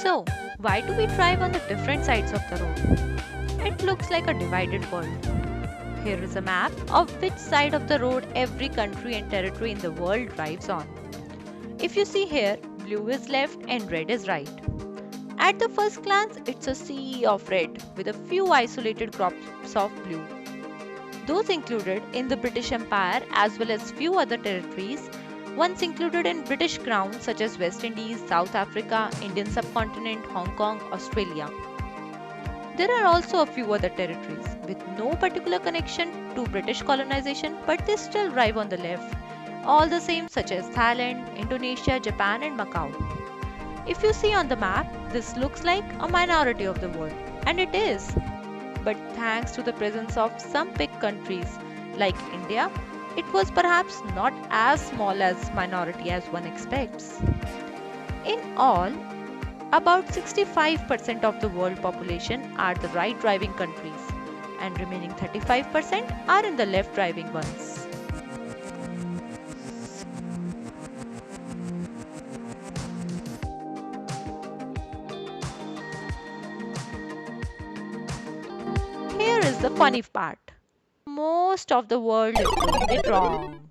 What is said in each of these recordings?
So, why do we drive on the different sides of the road? It looks like a divided world. Here is a map of which side of the road every country and territory in the world drives on. If you see here, blue is left and red is right. At the first glance, it's a sea of red with a few isolated crops of blue. Those included in the British Empire as well as few other territories once included in British Crown such as West Indies, South Africa, Indian subcontinent, Hong Kong, Australia. There are also a few other territories with no particular connection to British colonization but they still drive on the left, all the same such as Thailand, Indonesia, Japan and Macau. If you see on the map, this looks like a minority of the world, and it is. But thanks to the presence of some big countries like India, it was perhaps not as small as minority as one expects. In all, about 65% of the world population are the right driving countries and remaining 35% are in the left driving ones. Here is the funny part. Most of the world is doing it wrong.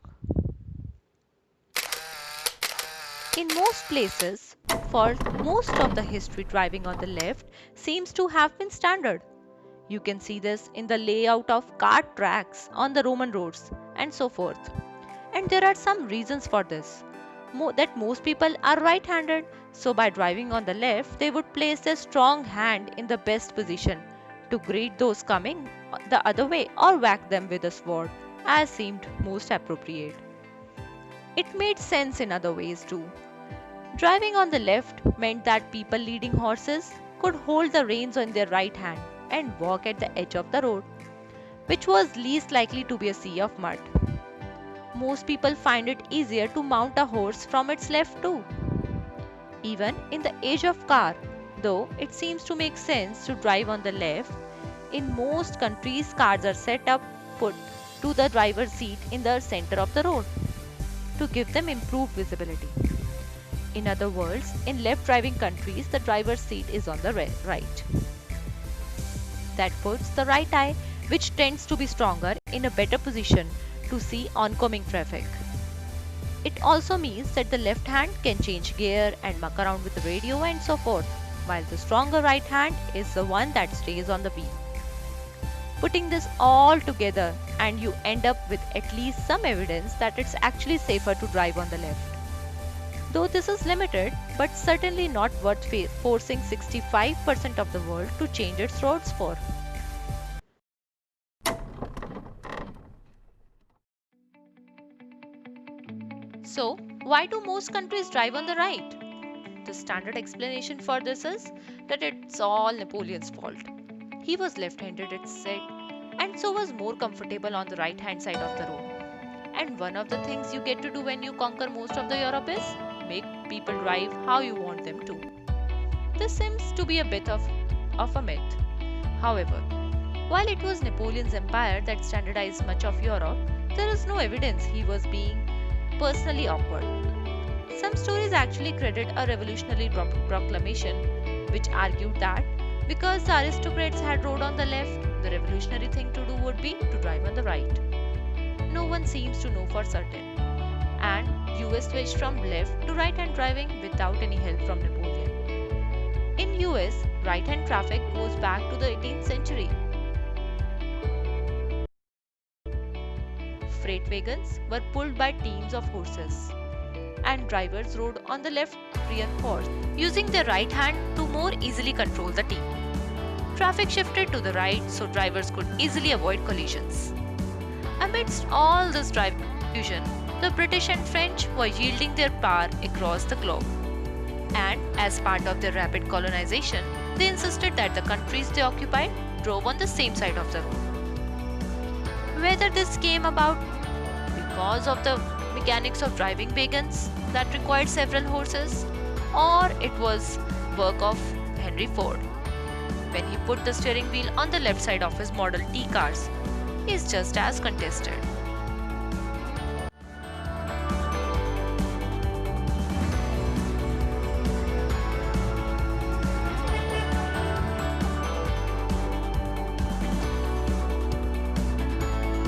In most places, for most of the history driving on the left seems to have been standard. You can see this in the layout of cart tracks on the Roman roads and so forth. And there are some reasons for this. That most people are right-handed, so by driving on the left, they would place their strong hand in the best position to greet those coming the other way or whack them with a sword, as seemed most appropriate. It made sense in other ways too. Driving on the left meant that people leading horses could hold the reins on their right hand and walk at the edge of the road, which was least likely to be a sea of mud. Most people find it easier to mount a horse from its left too. Even in the age of car, though it seems to make sense to drive on the left, in most countries cars are set up put to the driver's seat in the center of the road to give them improved visibility. In other words, in left driving countries, the driver's seat is on the right. That puts the right eye, which tends to be stronger, in a better position to see oncoming traffic. It also means that the left hand can change gear and muck around with the radio and so forth, while the stronger right hand is the one that stays on the wheel. Putting this all together and you end up with at least some evidence that it's actually safer to drive on the left. Though this is limited, but certainly not worth forcing 65% of the world to change its roads for. So, why do most countries drive on the right? The standard explanation for this is that it's all Napoleon's fault. He was left-handed, it's said, and so was more comfortable on the right-hand side of the road. And one of the things you get to do when you conquer most of the Europe is make people drive how you want them to. This seems to be a bit of a myth. However, while it was Napoleon's empire that standardized much of Europe, there is no evidence he was being personally awkward. Some stories actually credit a revolutionary proclamation which argued that because the aristocrats had rode on the left, the revolutionary thing to do would be to drive on the right. No one seems to know for certain. And US switched from left to right-hand driving without any help from Napoleon. In US, right-hand traffic goes back to the 18th century. Freight wagons were pulled by teams of horses, and drivers rode on the left rear horse, using their right hand to more easily control the team. Traffic shifted to the right so drivers could easily avoid collisions. Amidst all this driving confusion, the British and French were yielding their power across the globe. And as part of their rapid colonization, they insisted that the countries they occupied drove on the same side of the road. Whether this came about because of the mechanics of driving wagons that required several horses, or it was work of Henry Ford when he put the steering wheel on the left side of his Model T cars, is just as contested.